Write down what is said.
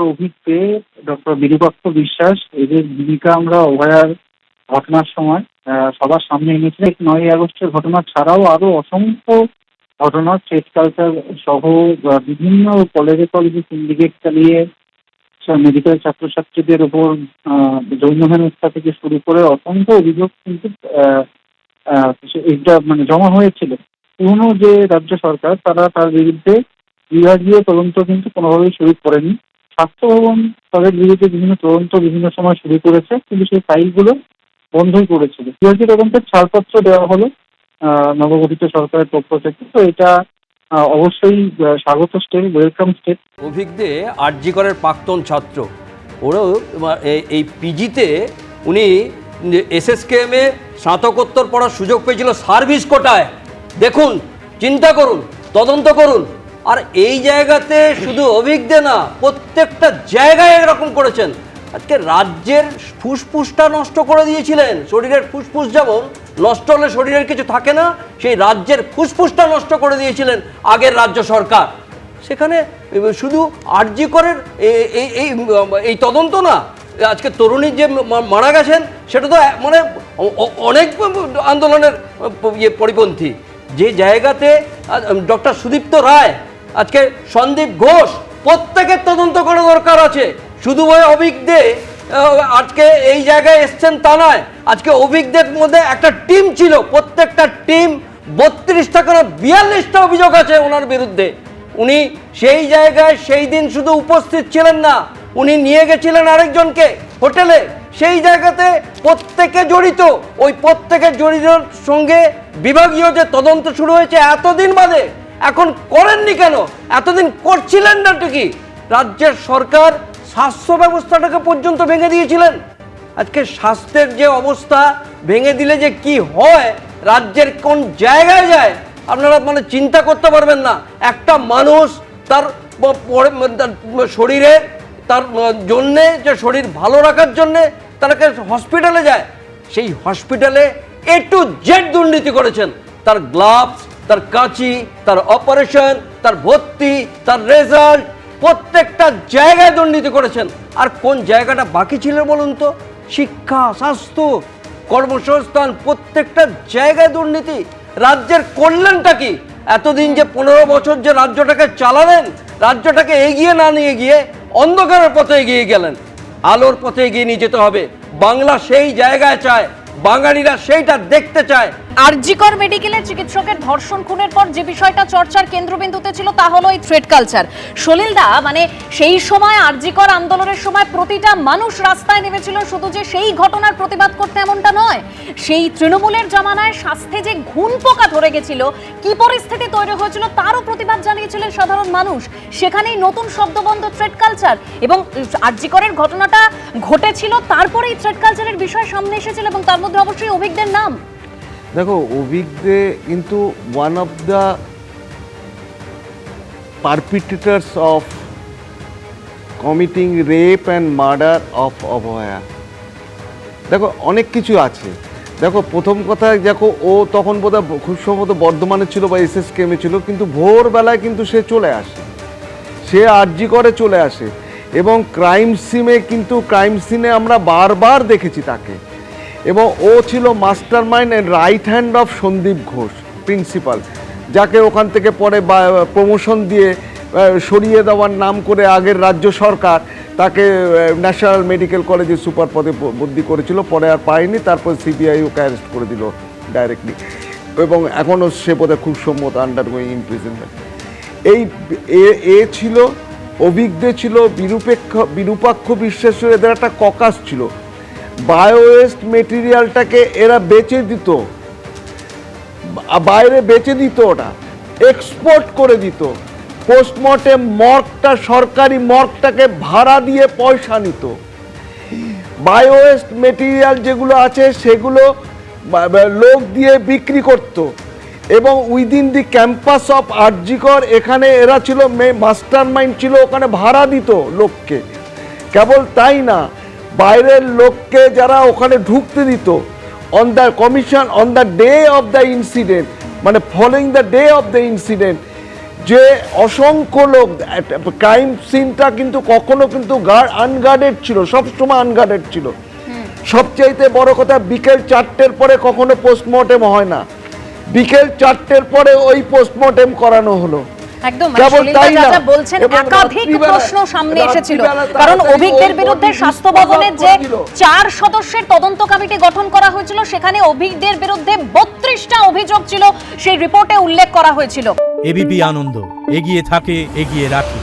অভিজ্ঞে doctor Virupaksha বিশ্বাস এদের ভূমিকা আমরা অভয়ার ঘটনার সময় সবার সামনে এনেছিলেন। 9ই আগস্টের ঘটনা ছাড়াও আরো অসংখ্য ঘটনা স্টেট কালচার সহ বিভিন্ন কলেজে সিন্ডিকেট চালিয়ে মেডিকেল ছাত্রছাত্রীদের উপর যৌন হেনস্থা থেকে শুরু করে অসংখ্য অভিযোগ কিন্তু এটা জমা হয়েছিল। পুরনো যে রাজ্য সরকার তার বিরুদ্ধে বিভাগীয় তদন্ত কিন্তু কোনোভাবেই শুরু করেনি। স্বাস্থ্য ভবন তাদের বিরুদ্ধে বিভিন্ন তদন্ত বিভিন্ন সময় শুরু করেছে, কিন্তু সেই ফাইলগুলো বন্ধই করেছিল। বিভাগীয় তদন্তের ছাড়পত্র দেওয়া হলো নবগঠিত সরকারের পক্ষ থেকে। তো এটা অবশ্যই স্বাগত স্টেপ, ওয়েলকাম স্টেপ। অভিজ্ঞে আরজি করের প্রাক্তন ছাত্র, ওরও এই পিজিতে উনি এসএসকেএমে স্নাতকোত্তর পড়ার সুযোগ পেয়েছিল সার্ভিস কোটায়। দেখুন, চিন্তা করুন, তদন্ত করুন। আর এই জায়গাতে শুধু অভিজ্ঞে না, প্রত্যেকটা জায়গায় এরকম করেছেন। আজকে রাজ্যের ফুসফুসটা নষ্ট করে দিয়েছিলেন। শরীরের ফুসফুস যেমন নষ্ট হলে শরীরের কিছু থাকে না, সেই রাজ্যের ফুসফুসটা নষ্ট করে দিয়েছিলেন আগের রাজ্য সরকার। সেখানে শুধু আরজি করের এই তদন্ত না, আজকে তরুণী যে মারা গেছেন সেটা তো অনেক আন্দোলনের পরিপন্থী। যে জায়গাতে ডক্টর সুদীপ্ত রায়, আজকে সন্দীপ ঘোষ, প্রত্যেকের তদন্ত করা দরকার আছে। শুধু ওই অভিজ্ঞে আজকে এই জায়গায় এসছেন তা নয়। আজকে অভিজ্ঞদের মধ্যে একটা টিম ছিল, প্রত্যেকটা টিম 32টা করে 42টা অভিযোগ আছে ওনার বিরুদ্ধে। উনি সেই জায়গায় সেই দিন শুধু উপস্থিত ছিলেন না, উনি নিয়ে গেছিলেন আরেকজনকে হোটেলে। সেই জায়গাতে প্রত্যেকে জড়িত। ওই প্রত্যেকের জড়িতর সঙ্গে বিভাগীয় যে তদন্ত শুরু হয়েছে এতদিন বাদে, এখন করেননি কেন? এতদিন করছিলেন না কি? রাজ্যের সরকার স্বাস্থ্য ব্যবস্থাটাকে পর্যন্ত ভেঙে দিয়েছিলেন। আজকে স্বাস্থ্যের যে অবস্থা ভেঙে দিলে যে কি হয়, রাজ্যের কোন জায়গায় যায় আপনারা চিন্তা করতে পারবেন না। একটা মানুষ তার শরীরে তার জন্যে, যে শরীর ভালো রাখার জন্যে তাকে হসপিটালে যায়, সেই হসপিটালে A to Z দুর্নীতি করেছেন। তার গ্লাভস, তার কাঁচি, তার অপারেশন, তার ভর্তি, তার রেজাল্ট, প্রত্যেকটা জায়গায় দুর্নীতি করেছেন। আর কোন জায়গাটা বাকি ছিল বলুন তো? শিক্ষা, স্বাস্থ্য, কর্মসংস্থান, প্রত্যেকটা জায়গায় দুর্নীতি। রাজ্যের কল্যাণটা কি? এতদিন যে 15 বছর যে রাজ্যটাকে চালালেন, রাজ্যটাকে এগিয়ে না নিয়ে গিয়ে অন্ধকারের পথে এগিয়ে গেলেন। আলোর পথে এগিয়ে নিয়ে যেতে হবে। বাংলা সেই জায়গায় চায়, বাঙালিরা সেইটা দেখতে চায়। আরজি কর মেডিকেলের চিকিৎসকের ধর্ষণ খুনের পর যে বিষয়টা চর্চার কেন্দ্রবিন্দুতে ছিল তা হলো এই থ্রেড কালচার। সলিলদা, সেই সময় আরজি কর আন্দোলনের সময় প্রতিটা মানুষ রাস্তায় নেমেছিল শুধু যে সেই ঘটনার প্রতিবাদ করতে, এমনটা নয়। সেই তৃণমূলের জামানায় স্বাস্থ্যে যে ঘুণ পোকা ধরে গেছিল, কি পরিস্থিতি তৈরি হয়েছিল তারও প্রতিবাদ জানিয়েছিলেন সাধারণ মানুষ। সেখানেই নতুন শব্দবন্ধ থ্রেড কালচার। এবং আরজি করের ঘটনাটা ঘটেছিল, তারপরেই থ্রেড কালচারের বিষয় সামনে এসেছিল, এবং তার মধ্যে অবশ্যই অভিজ্ঞদের নাম। দেখো, অভিজ্ঞে কিন্তু one of the perpetrators of committing rape and murder of Abhaya. দেখো, অনেক কিছু আছে। দেখো, প্রথম কথা, দেখো ও তখন বোধহয় খুব সম্ভবত বর্ধমানে ছিল বা এসএসকেএমে ছিল, কিন্তু ভোরবেলায় কিন্তু সে চলে আসে, সে আরজি করে চলে আসে। এবং ক্রাইম সিনে আমরা বারবার দেখেছি তাকে। এবং ও ছিল mastermind and right hand of Sandip Ghosh, principal, যাকে ওখান থেকে পরে প্রমোশন দিয়ে সরিয়ে দেওয়ার নাম করে আগের রাজ্য সরকার তাকে ন্যাশনাল মেডিকেল কলেজে সুপার পদে বদলি করেছিল। পরে আর পায়নি, তারপর সিবিআই ওকে অ্যারেস্ট করে দিল ডাইরেক্টলি। এবং এখনও সে বোধহয় খুব সম্মত আন্ডারগোয়িং ইমপ্রিজনমেন্ট। এ ছিল অভিজ্ঞ, ছিল বিরূপাক্ষ বিশ্বাসের, এদের একটা ককাস ছিল। বায়োওয়েস্ট মেটেরিয়ালটাকে এরা বেচে দিত, বাইরে বেচে দিত, ওটা এক্সপোর্ট করে দিত। পোস্টমর্টেম মর্গটা, সরকারি মর্গটাকে ভাড়া দিয়ে পয়সা নিত। বায়োওয়েস্ট মেটেরিয়াল যেগুলো আছে সেগুলো লোক দিয়ে বিক্রি করত। এবং উইদিন দি ক্যাম্পাস অফ আরজি কর, এখানে এরা ছিল মাস্টার মাইন্ড, ছিল ওখানে ভাড়া দিত লোককে। কেবল তাই না, বাইরের লোককে যারা ওখানে ঢুকতে দিত, on the commission, on the day of the incident, following the day of the incident, যে অসংখ্য লোক, ক্রাইম সিনটা কিন্তু কখনো কিন্তু আনগার্ডেড ছিল, সবসময় আনগার্ডেড ছিল। সবচাইতে বড় কথা, বিকেল 4টের পরে কখনো পোস্টমর্টেম হয় না, বিকেল 4টের পরে ওই পোস্টমর্টেম করানো হলো। একদম কেবল তাই না, যা বলছেন, এবং একাধিক রাত্রিবেলা- প্রশ্ন সামনে এসেছিল, রাত্রিবেলা কারণ তাড়াতাড়ি অভিজ্ঞদের ওই বিরুদ্ধে body স্বাস্থ্য dispose ভবনের of যে করে দিল। 4 সদস্যের তদন্ত কমিটি গঠন করা হয়েছিল, সেখানে অভিজ্ঞদের বিরুদ্ধে 32টা অভিযোগ ছিল, সেই রিপোর্টে উল্লেখ করা হয়েছিল। এবিপি আনন্দ, এগিয়ে থাকে, এগিয়ে রাখে।